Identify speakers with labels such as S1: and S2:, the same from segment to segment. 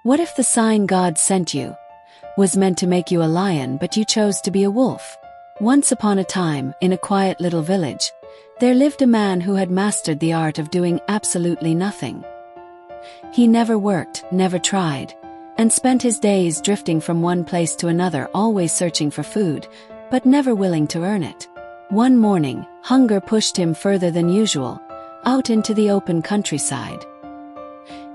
S1: What if the sign God sent you was meant to make you a lion, but you chose to be a wolf? Once upon a time, in a quiet little village, there lived a man who had mastered the art of doing absolutely nothing. He never worked, never tried, and spent his days drifting from one place to another, always searching for food, but never willing to earn it. One morning, hunger pushed him further than usual, out into the open countryside.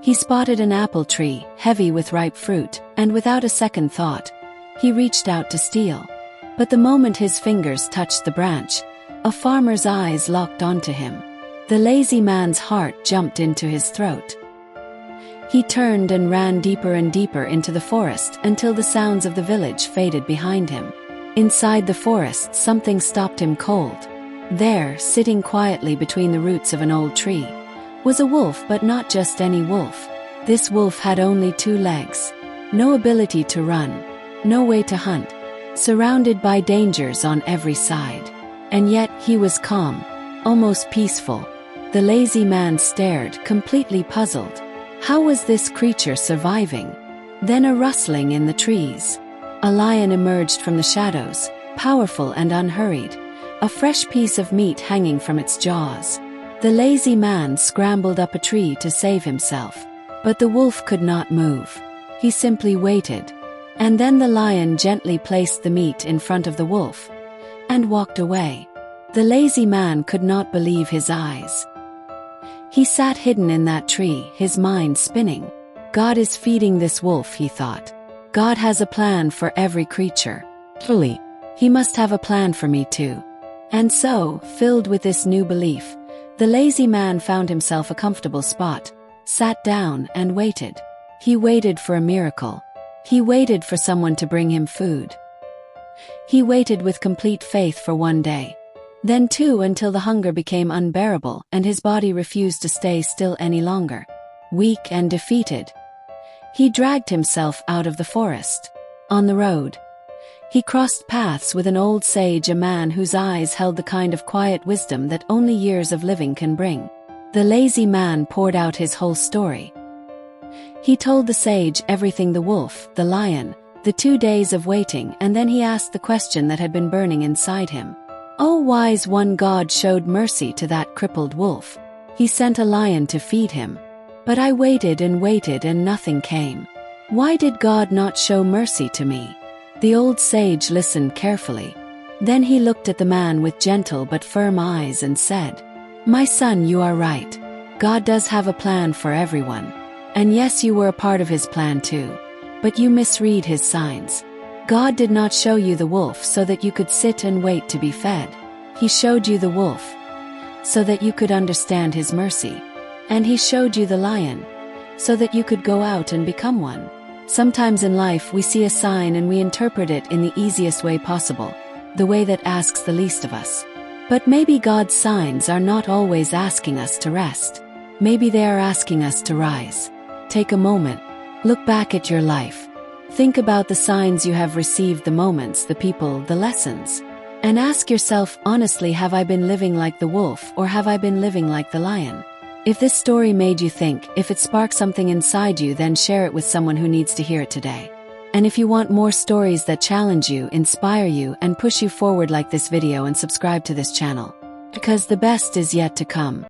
S1: He spotted an apple tree, heavy with ripe fruit, and without a second thought, he reached out to steal. But the moment his fingers touched the branch, a farmer's eyes locked onto him. The lazy man's heart jumped into his throat. He turned and ran deeper and deeper into the forest until the sounds of the village faded behind him. Inside the forest, something stopped him cold. There, sitting quietly between the roots of an old tree, was a wolf, but not just any wolf. This wolf had only 2 legs, no ability to run, no way to hunt, surrounded by dangers on every side. And yet, he was calm, almost peaceful. The lazy man stared, completely puzzled. How was this creature surviving? Then a rustling in the trees. A lion emerged from the shadows, powerful and unhurried, a fresh piece of meat hanging from its jaws. The lazy man scrambled up a tree to save himself, but the wolf could not move. He simply waited, and then the lion gently placed the meat in front of the wolf and walked away. The lazy man could not believe his eyes. He sat hidden in that tree, his mind spinning. God is feeding this wolf, he thought. God has a plan for every creature. Truly, he must have a plan for me too. And so, filled with this new belief, the lazy man found himself a comfortable spot, sat down and waited. He waited for a miracle. He waited for someone to bring him food. He waited with complete faith for 1 day. Then 2, until the hunger became unbearable and his body refused to stay still any longer. Weak and defeated, he dragged himself out of the forest. On the road, he crossed paths with an old sage, a man whose eyes held the kind of quiet wisdom that only years of living can bring. The lazy man poured out his whole story. He told the sage everything: the wolf, the lion, the 2 days of waiting, and then he asked the question that had been burning inside him. Oh, wise one, God showed mercy to that crippled wolf. He sent a lion to feed him. But I waited and waited and nothing came. Why did God not show mercy to me? The old sage listened carefully. Then he looked at the man with gentle but firm eyes and said, "My son, you are right. God does have a plan for everyone. And yes, you were a part of his plan too. But you misread his signs. God did not show you the wolf so that you could sit and wait to be fed. He showed you the wolf so that you could understand his mercy. And he showed you the lion so that you could go out and become one." Sometimes in life we see a sign and we interpret it in the easiest way possible, the way that asks the least of us. But maybe God's signs are not always asking us to rest. Maybe they are asking us to rise. Take a moment, look back at your life. Think about the signs you have received, the moments, the people, the lessons. And ask yourself honestly, have I been living like the wolf or have I been living like the lion? If this story made you think, if it sparked something inside you, then share it with someone who needs to hear it today. And if you want more stories that challenge you, inspire you, and push you forward, like this video and subscribe to this channel, because the best is yet to come.